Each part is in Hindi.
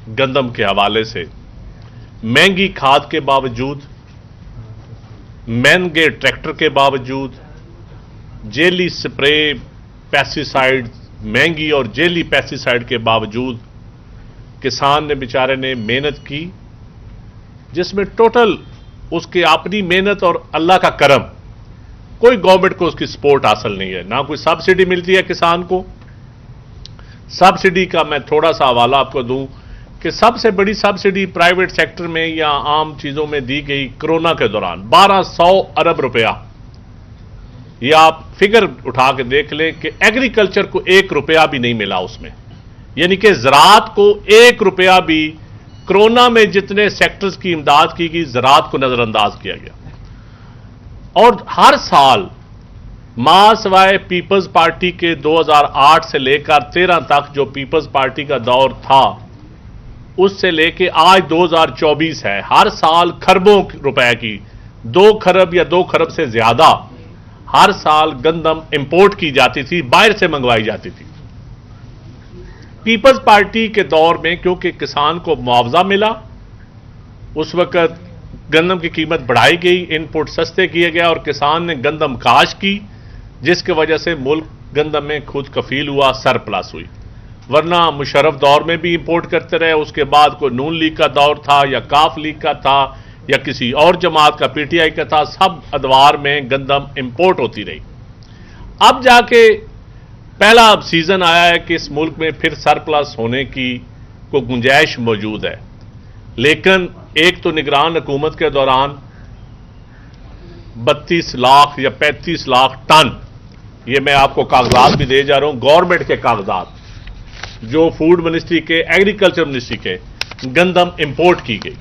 गंदम के हवाले से महंगी खाद के बावजूद, महंगे ट्रैक्टर के बावजूद, जेली स्प्रे पेस्टिसाइड, महंगी और जेली पेस्टिसाइड के बावजूद किसान ने बेचारे ने मेहनत की, जिसमें टोटल उसकी अपनी मेहनत और अल्लाह का करम, कोई गवर्नमेंट को उसकी सपोर्ट हासिल नहीं है, ना कोई सब्सिडी मिलती है किसान को। सब्सिडी का मैं थोड़ा सा हवाला आपको दूं कि सबसे बड़ी सब्सिडी प्राइवेट सेक्टर में या आम चीजों में दी गई कोरोना के दौरान 1200 अरब रुपया। ये आप फिगर उठा के देख लें कि एग्रीकल्चर को 1 रुपया भी नहीं मिला उसमें, यानी कि ज़राअत को 1 रुपया भी, कोरोना में जितने सेक्टर्स की इमदाद की गई, ज़राअत को नजरअंदाज किया गया। और हर साल मासवाए पीपल्स पार्टी के 2008 से लेकर 13 तक जो पीपल्स पार्टी का दौर था, उससे लेके आज 2024 है, हर साल खरबों रुपए की, 2 खरब या 2 खरब से ज्यादा हर साल गंदम इंपोर्ट की जाती थी, बाहर से मंगवाई जाती थी। पीपल्स पार्टी के दौर में क्योंकि किसान को मुआवजा मिला, उस वक्त गंदम की कीमत बढ़ाई गई, इनपुट सस्ते किए गए और किसान ने गंदम काश की, जिसकी वजह से मुल्क गंदम में खुद कफील हुआ, सरप्लस हुई। वरना मुशर्रफ दौर में भी इंपोर्ट करते रहे, उसके बाद कोई नून लीग का दौर था या काफ लीग का था या किसी और जमात का, पीटीआई का था, सब अदवार में गंदम इंपोर्ट होती रही। अब जाके पहला सीजन आया है कि इस मुल्क में फिर सरप्लस होने की कोई गुंजाइश मौजूद है। लेकिन एक तो निगरान हुकूमत के दौरान 32 लाख या 35 लाख टन, ये मैं आपको कागजात भी दे जा रहा हूं, गवर्नमेंट के कागजात जो फूड मिनिस्ट्री के, एग्रीकल्चर मिनिस्ट्री के, गंदम इंपोर्ट की गई।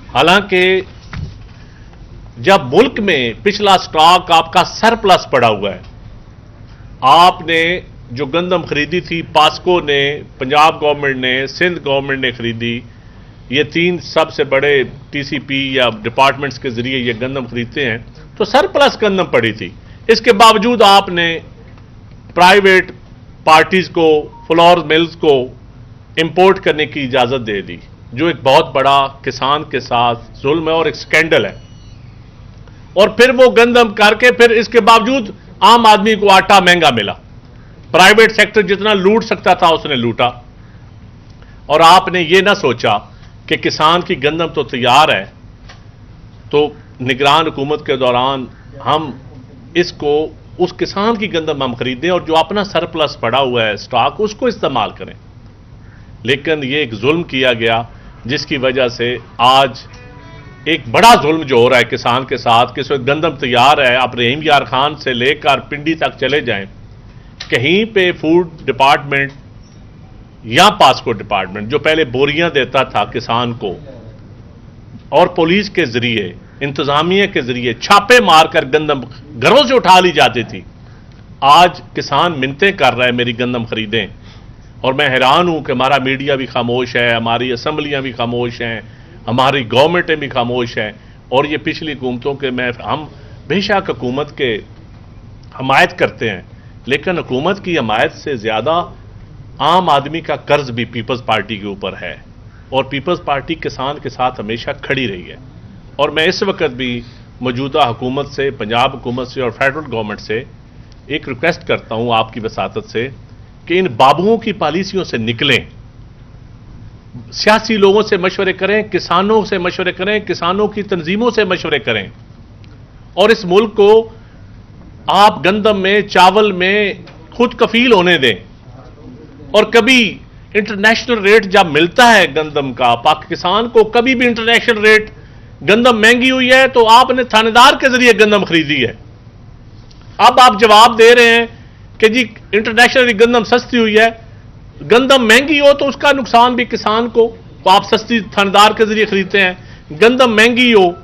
हालांकि जब मुल्क में पिछला स्टॉक आपका सरप्लस पड़ा हुआ है, आपने जो गंदम खरीदी थी, पास्को ने, पंजाब गवर्नमेंट ने, सिंध गवर्नमेंट ने खरीदी, ये 3 सबसे बड़े टीसीपी या डिपार्टमेंट्स के जरिए ये गंदम खरीदते हैं, तो सरप्लस गंदम पड़ी थी। इसके बावजूद आपने प्राइवेट पार्टीज को, फ्लोर मिल्स को इंपोर्ट करने की इजाजत दे दी, जो एक बहुत बड़ा किसान के साथ जुल्म है और एक स्कैंडल है। और फिर वो गंदम करके फिर इसके बावजूद आम आदमी को आटा महंगा मिला। प्राइवेट सेक्टर जितना लूट सकता था उसने लूटा, और आपने ये ना सोचा कि किसान की गंदम तो तैयार है, तो निगरान हुकूमत के दौरान हम इसको, उस किसान की गंदम हम खरीदें और जो अपना सरप्लस पड़ा हुआ है स्टॉक, उसको इस्तेमाल करें। लेकिन ये एक जुल्म किया गया, जिसकी वजह से आज एक बड़ा जुल्म जो हो रहा है किसान के साथ, कि इसमें गंदम तैयार है, आप रहीम यार खान से लेकर पिंडी तक चले जाएं, कहीं पे फूड डिपार्टमेंट या पास्को डिपार्टमेंट जो पहले बोरियां देता था किसान को, और पुलिस के जरिए, इंतजामिया के जरिए छापे मारकर गंदम घरों से उठा ली जाती थी, आज किसान मिन्नतें कर रहा है मेरी गंदम खरीदें। और मैं हैरान हूं कि हमारा मीडिया भी खामोश है, हमारी असम्बलियां भी खामोश हैं, हमारी गवर्नमेंटें भी खामोश हैं। और ये पिछली हुकूमतों के, हम बेशक हुकूमत के हमायत करते हैं, लेकिन हुकूमत की हमायत से ज्यादा आम आदमी का कर्ज भी पीपल्स पार्टी के ऊपर है, और पीपल्स पार्टी किसान के साथ हमेशा खड़ी रही है। और मैं इस वक्त भी मौजूदा हुकूमत से, पंजाब हुकूमत से और फेडरल गवर्नमेंट से एक रिक्वेस्ट करता हूं आपकी वसातत से कि इन बाबुओं की पॉलिसियों से निकलें, सियासी लोगों से मशवरे करें, किसानों से मशवरे करें, किसानों की तंजीमों से मशवरे करें, और इस मुल्क को आप गंदम में, चावल में खुद कफील होने दें। और कभी इंटरनेशनल रेट जब मिलता है गंदम का, पाकिस्तान को कभी भी इंटरनेशनल रेट, गंदम महंगी हुई है तो आपने थानेदार के जरिए गंदम खरीदी है। अब आप जवाब दे रहे हैं कि जी इंटरनेशनल गंदम सस्ती हुई है, गंदम महंगी हो तो उसका नुकसान भी किसान को, तो आप सस्ती थानेदार के जरिए खरीदते हैं। गंदम महंगी हो,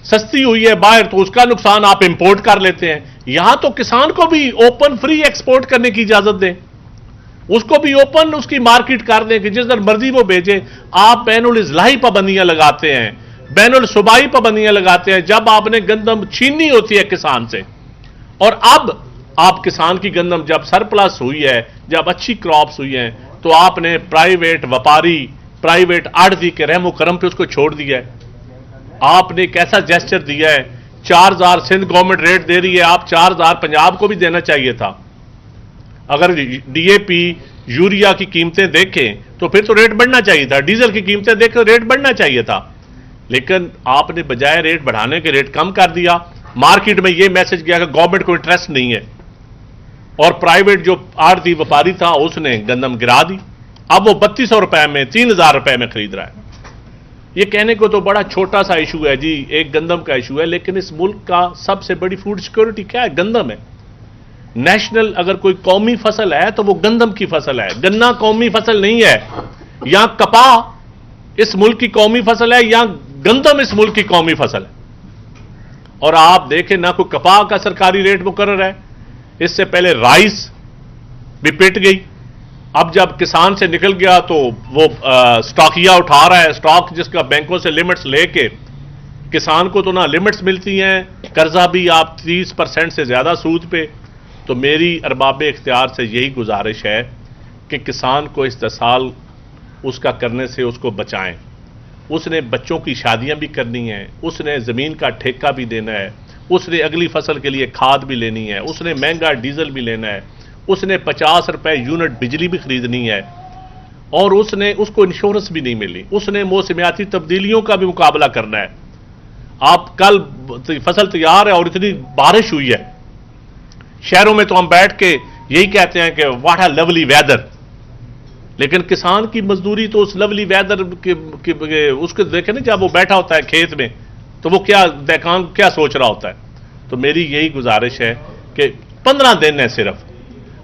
सस्ती हुई है बाहर, तो उसका नुकसान आप इंपोर्ट कर लेते हैं। यहां तो किसान को भी ओपन फ्री एक्सपोर्ट करने की इजाजत दें, उसको भी ओपन उसकी मार्केट कर दें कि जिस दिन मर्जी वो भेजे। आप बैनुल इजलाही पाबंदियां लगाते हैं, बैनुल सूबाई पाबंदियां लगाते हैं, जब आपने गंदम छीननी होती है किसान से। और अब आप किसान की गंदम जब सरप्लस हुई है, जब अच्छी क्रॉप्स हुई हैं, तो आपने प्राइवेट व्यापारी प्राइवेट आढ़ती के रहमो करम पे उसको छोड़ दिया है। आपने एक ऐसा जेस्चर दिया है, 4000 सिंध गवर्नमेंट रेट दे रही है, आप 4000 पंजाब को भी देना चाहिए था। अगर डीएपी यूरिया की कीमतें देखें तो फिर तो रेट बढ़ना चाहिए था, डीजल की कीमतें देखें रेट बढ़ना चाहिए था, लेकिन आपने बजाय रेट बढ़ाने के रेट कम कर दिया। मार्केट में यह मैसेज गया कि गवर्नमेंट को इंटरेस्ट नहीं है, और प्राइवेट जो आढ़ती व्यापारी था उसने गंदम गिरा दी। अब वो 3200 रुपए में 3000 रुपए में खरीद रहा है। ये कहने को तो बड़ा छोटा सा इशू है जी, एक गंदम का इशू है, लेकिन इस मुल्क का सबसे बड़ी फूड सिक्योरिटी क्या है? गंदम है। नेशनल अगर कोई कौमी फसल है तो वो गंदम की फसल है। गन्ना कौमी फसल नहीं है, या कपाह इस मुल्क की कौमी फसल है, या गंदम इस मुल्क की कौमी फसल है। और आप देखें ना कोई कपाह का सरकारी रेट मुकर्रर है, इससे पहले राइस भी पिट गई। अब जब किसान से निकल गया तो वो स्टॉकिया उठा रहा है, स्टॉक जिसका बैंकों से लिमिट्स लेके किसान को तो ना लिमिट्स मिलती हैं, कर्जा भी आप 30% से ज्यादा सूद पे। तो मेरी अरबाब इख्तियार से यही गुजारिश है कि किसान को इस्तेसाल उसका करने से उसको बचाएं। उसने बच्चों की शादियां भी करनी हैं, उसने ज़मीन का ठेका भी देना है, उसने अगली फसल के लिए खाद भी लेनी है, उसने महंगा डीजल भी लेना है, उसने 50 रुपए यूनिट बिजली भी खरीदनी है, और उसको इंश्योरेंस भी नहीं मिली, उसने मौसमियाती तब्दीलियों का भी मुकाबला करना है। आप कल फसल तैयार है और इतनी बारिश हुई है, शहरों में तो हम बैठ के यही कहते हैं कि व्हाट अ लवली वेदर, लेकिन किसान की मजदूरी तो उस लवली वेदर के उसके देखे ना, जब वो बैठा होता है खेत में तो वो क्या देखान क्या सोच रहा होता है। तो मेरी यही गुजारिश है कि 15 दिन है सिर्फ,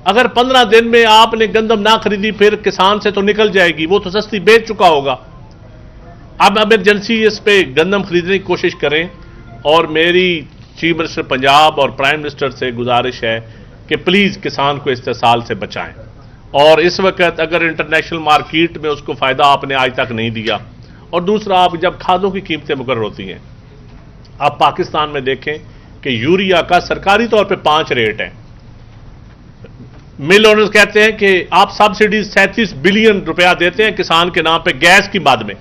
अगर 15 दिन में आपने गंदम ना खरीदी फिर किसान से तो निकल जाएगी, वो तो सस्ती बेच चुका होगा। अब इमरजेंसी इस पे गंदम खरीदने की कोशिश करें, और मेरी चीफ मिनिस्टर पंजाब और प्राइम मिनिस्टर से गुजारिश है कि प्लीज किसान को इस्तेसाल से बचाएं। और इस वक्त अगर इंटरनेशनल मार्केट में उसको फायदा आपने आज तक नहीं दिया, और दूसरा आप जब खादों की कीमतें मुकर्रर होती हैं, आप पाकिस्तान में देखें कि यूरिया का सरकारी तौर पे 5 रेट हैं। मिल ओनर्स कहते हैं कि आप सब्सिडी 37 बिलियन रुपया देते हैं किसान के नाम पे गैस की मद में।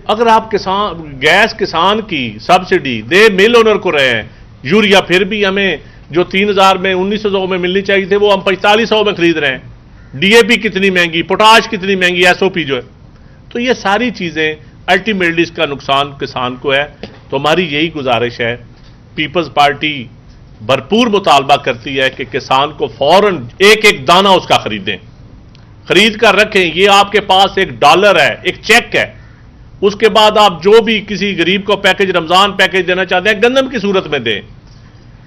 अगर आप गैस किसान की सब्सिडी दे मिल ओनर को रहे हैं, यूरिया फिर भी हमें जो 3000 में 1900 में मिलनी चाहिए थे वो हम 4500 में खरीद रहे हैं। डीएपी कितनी महंगी, पोटाश कितनी महंगी, एसओपी जो है। तो ये सारी चीजें अल्टीमेटली इसका नुकसान किसान को है। तो हमारी यही गुजारिश है, पीपल्स पार्टी भरपूर मुतालबा करती है कि किसान को फौरन एक एक दाना उसका खरीदें, खरीद कर रखें। ये आपके पास $1 है, एक चेक है, उसके बाद आप जो भी किसी गरीब को पैकेज, रमजान पैकेज देना चाहते हैं गंदम की सूरत में दें।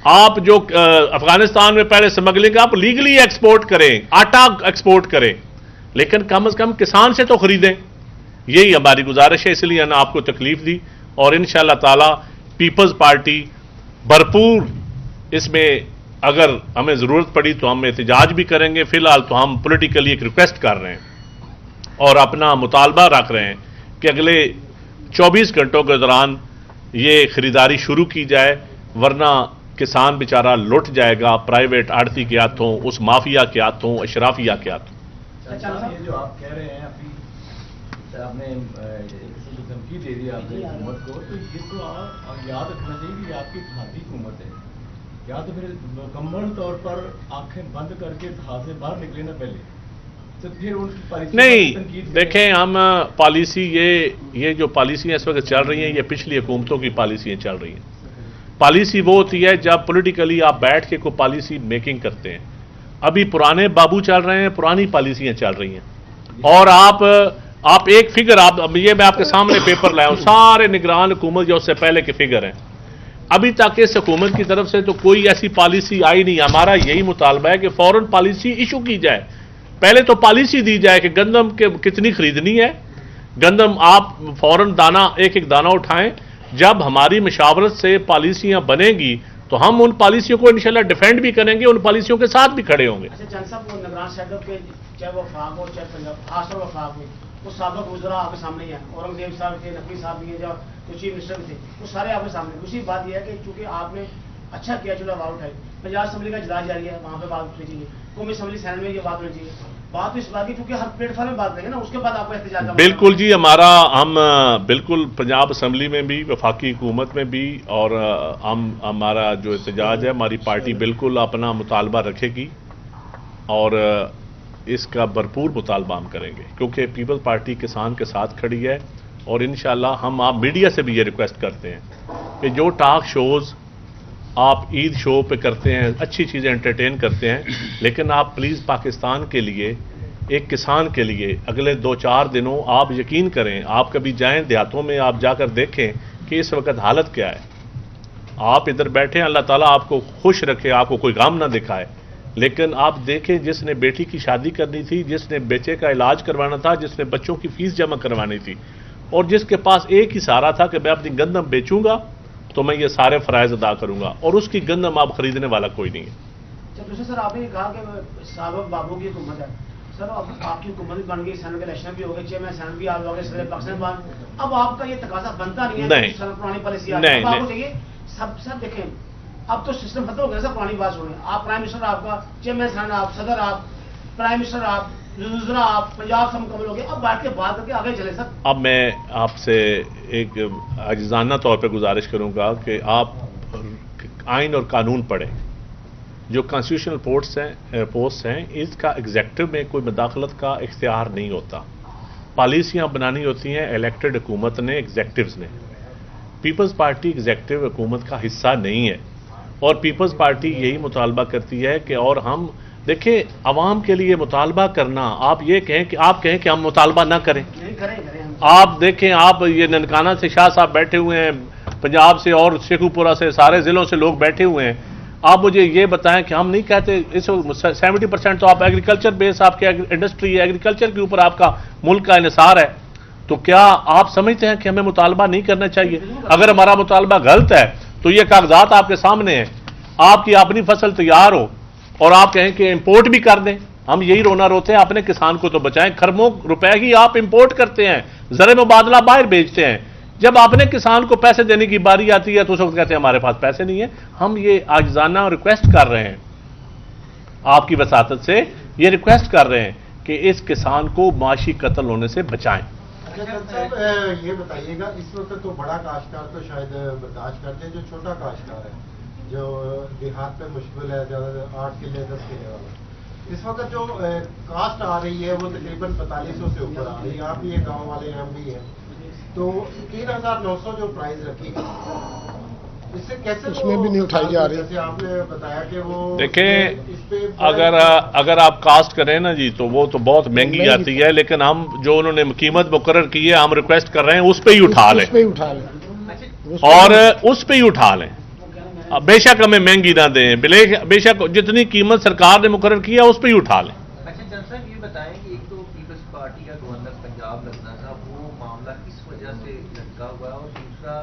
आप जो अफगानिस्तान में पहले स्मगलिंग आप लीगली एक्सपोर्ट करें, आटा एक्सपोर्ट करें, लेकिन कम से कम किसान से तो खरीदें। यही हमारी गुजारिश है, इसलिए हमने आपको तकलीफ दी, और इंशाअल्लाह ताला पीपल्स पार्टी भरपूर इसमें अगर हमें जरूरत पड़ी तो हम एहतजाज भी करेंगे। फिलहाल तो हम पॉलिटिकली एक रिक्वेस्ट कर रहे हैं और अपना मुतालबा रख रहे हैं कि अगले 24 घंटों के दौरान ये खरीदारी शुरू की जाए, वरना किसान बेचारा लुट जाएगा प्राइवेट आड़ती के हाथों, उस माफिया के हाथों, अशराफिया के हाथों। ये जो आप कह रहे हैं अभी आपने धमकी दे दी आपने हुकूमत को, तो इसको आप याद रखना चाहिए कि आपकी इत्तेहादी हुकूमत है, या तो फिर मुकम्मल तौर पर आंखें बंद करके इत्तेहाद से बाहर निकले ना पहले, तो फिर उनकी पॉलिसी नहीं। देखें, हम पॉलिसी ये जो पॉलिसियां इस वक्त चल रही हैं, ये पिछली हुकूमतों की पॉलिसियां चल रही हैं। पॉलिसी वो होती है जब पॉलिटिकली आप बैठ के कोई पॉलिसी मेकिंग करते हैं। अभी पुराने बाबू चल रहे हैं, पुरानी पॉलिसियां चल रही हैं, और आप एक फिगर ये मैं आपके सामने पेपर लाया हूं, सारे निगरान हुकूमत जो उससे पहले के फिगर हैं। अभी तक इस हुकूमत की तरफ से तो कोई ऐसी पॉलिसी आई नहीं। हमारा यही मुतालबा है कि फौरन पॉलिसी इशू की जाए। पहले तो पॉलिसी दी जाए कि गंदम के कितनी खरीदनी है, गंदम आप फौरन दाना एक एक दाना उठाएं। जब हमारी मशावरत से पॉलिसियां बनेगी तो हम उन पॉलिसियों को इंशाल्लाह डिफेंड भी करेंगे, उन पॉलिसियों के साथ भी खड़े होंगे। अच्छा चंद साहब, वो निगरान सेटअप के चाहे वो वफाक हो चाहे पंजाब, खासतौर पर वफाक में वो साबिक वज़रा आपके सामने ही है, औरंगजेब साहब थे, नकवी साहब भी है, जो चीफ मिनिस्टर भी थे, वो सारे आपके सामने। दूसरी बात यह है कि चूंकि आपने अच्छा किया, चलो आवाज उठाई, पंजाब असम्बली का इजलास जारी है, वहाँ पे बात होनी चाहिए, कौमी असम्बली सैनेट में ये बात होनी चाहिए। बात तो इस बात की, क्योंकि हर प्लेटफॉर्म में बात करेंगे ना, उसके बाद आपको एहतजाज का बिल्कुल जी, हम बिल्कुल पंजाब असम्बली में भी, वफाकी हुकूमत में भी, और हमारा जो एहतजाज है, हमारी पार्टी बिल्कुल अपना मुतालबा रखेगी और इसका भरपूर मुतालबा हम करेंगे, क्योंकि पीपल्स पार्टी किसान के साथ खड़ी है। और इंशाल्लाह हम आप मीडिया से भी ये रिक्वेस्ट करते हैं कि जो टॉक शोज़ आप ईद शो पे करते हैं, अच्छी चीज़ें एंटरटेन करते हैं, लेकिन आप प्लीज़ पाकिस्तान के लिए, एक किसान के लिए अगले 2-4 दिनों आप यकीन करें, आप कभी जाएं देहातों में, आप जाकर देखें कि इस वक्त हालत क्या है। आप इधर बैठे, अल्लाह ताला आपको खुश रखे, आपको कोई गम ना दिखाए, लेकिन आप देखें जिसने बेटी की शादी करनी थी, जिसने बेटे का इलाज करवाना था, जिसने बच्चों की फीस जमा करवानी थी, और जिसके पास एक ही सहारा था कि मैं अपनी गंदम बेचूंगा तो मैं ये सारे फ़राइज़ अदा करूंगा, और उसकी गंदम आप खरीदने वाला कोई नहीं है। दूसरा सर, आपने कहा कि साबिक बाबू की हुकूमत है सर, अब आपकी हुकूमत भी बन गई, सेनेट के इलेक्शन भी हो गए, चेयरमैन सेनेट भी आप लोग सदर पाकिस्तान, अब आपका ये तकाजा बनता नहीं है? नहीं, पुरानी पॉलिसी नहीं, चाहिए सब। सर देखें, अब तो सिस्टम खत्म हो गया सर, पुरानी बात सुने, आप प्राइम मिनिस्टर, आपका चेयरमैन सेनेट, आप सदर, आप प्राइम मिनिस्टर, आप वज़ीर, आप पंजाब से मुकम्मल हो गए, अब बैठ के बात करके आगे चले सर। अब मैं आपसे एक आजिज़ाना तौर पे गुजारिश करूंगा कि आप आइन और कानून पढ़ें। जो कॉन्स्टिट्यूशनल पोस्ट हैं, इसका एग्जेक्टिव में कोई मुदाखलत का इख्तियार नहीं होता। पॉलिसियाँ बनानी होती हैं इलेक्टेड हुकूमत ने, एग्जेक्टिव्स ने। पीपल्स पार्टी एग्जेक्टिव हुकूमत का हिस्सा नहीं है, और पीपल्स पार्टी यही मुतालबा करती है कि, और हम देखिए, अवाम के लिए मुतालबा करना, आप ये कहें कि हम मुतालबा ना करें, आप देखें, आप ये ननकाना से शाह साहब बैठे हुए हैं, पंजाब से और शेखुपुरा से, सारे ज़िलों से लोग बैठे हुए हैं, आप मुझे ये बताएं कि हम नहीं कहते इस 70% तो आप एग्रीकल्चर बेस, आपकी इंडस्ट्री है, एग्रीकल्चर के ऊपर आपका मुल्क का इन्हिसार है, तो क्या आप समझते हैं कि हमें मुतालबा नहीं करना चाहिए? अगर हमारा मुतालबा गलत है तो ये कागजात आपके सामने हैं, आपकी अपनी फसल तैयार हो और आप कहें कि इंपोर्ट भी कर दें, हम यही रोना रोते हैं, अपने किसान को तो बचाएं। खरबों रुपए ही आप इंपोर्ट करते हैं, ज़र मुबादला बाहर बेचते हैं, जब अपने किसान को पैसे देने की बारी आती है तो उस वक्त कहते हैं हमारे पास पैसे नहीं है। हम ये आजिज़ाना रिक्वेस्ट कर रहे हैं, आपकी वसातत से ये रिक्वेस्ट कर रहे हैं कि इस किसान को माशी कत्ल होने से बचाएं। ये बताइएगा, इस वक्त तो बड़ा काश्तकार तो शायद बर्दाश्त करते हैं, जो छोटा काश्तकार है, जो देहात पे मुश्किल है, ज़्यादा 8 किले 10 किले वाला, इस वक्त जो कास्ट आ रही है वो तकरीबन 4500 से ऊपर आ रही है। आप ये गांव वाले यहाँ भी हैं, तो 3900 जो प्राइस रखी है, इससे कैसे उसमें भी नहीं उठाई जा रही। जैसे आपने बताया कि वो देखें, अगर आप कास्ट करें ना जी, तो वो तो बहुत महंगी आती है, लेकिन हम जो उन्होंने कीमत मुकर्रर की है, हम रिक्वेस्ट कर रहे हैं उस पर ही उठा लें, और उस पर ही उठा लें। बेशक हमें महंगी ना दें, बेशक जितनी कीमत सरकार ने मुकर्रर की है उस पर ही उठा लें। अच्छा जन साहब, ये बताएं कि एक तो पीपल्स पार्टी का गवर्नर पंजाब लगना था, वो मामला किस वजह से लटका हुआ है, और दूसरा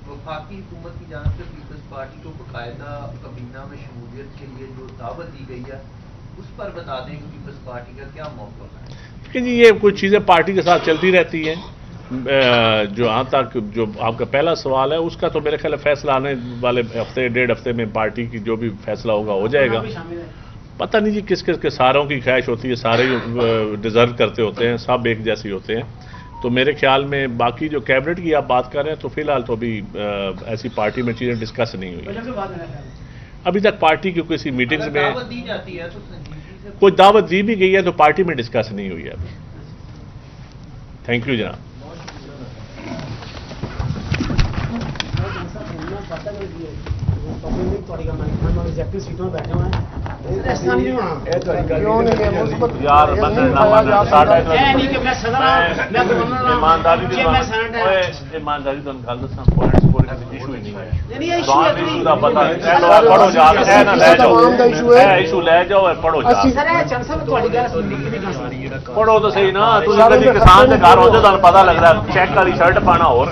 वफाकी हुकूमत की जानिब से पीपल्स पार्टी को बाकायदा काबीना में शमूलियत के लिए जो दावत दी गई है, उस पर बता दें कि पीपल्स पार्टी का क्या मौक़िफ़ है। कि जी ये कुछ चीज़ें पार्टी के साथ चलती रहती हैं। जहाँ तक जो आपका पहला सवाल है, उसका तो मेरे ख्याल फैसला आने वाले हफ्ते 1.5 हफ्ते में पार्टी की जो भी फैसला होगा हो जाएगा। पता नहीं जी किस किस के सारों की ख्वाहिश होती है, सारे डिज़र्व करते होते हैं, सब एक जैसे होते हैं। तो मेरे ख्याल में बाकी जो कैबिनेट की आप बात कर रहे हैं, तो फिलहाल तो अभी ऐसी पार्टी में चीज़ें डिस्कस नहीं हुई अभी तक। पार्टी की किसी मीटिंग्स में दावत दी जाती है तो कोई दावत दी भी गई है, तो पार्टी में डिस्कस नहीं हुई है अभी। थैंक यू जनाब। सीटों में बैठे हुए हैं, यार ईमानदारी तो गल दसा, पॉइंट्स कोई इशू ही नहीं है, इशू का पता पढ़ो जा इशू ले जाओ, पढ़ो जा पढ़ो तो सही ना। तुम किसान के घर होते तो पता लग रहा है, चेक वाली शर्ट पाना और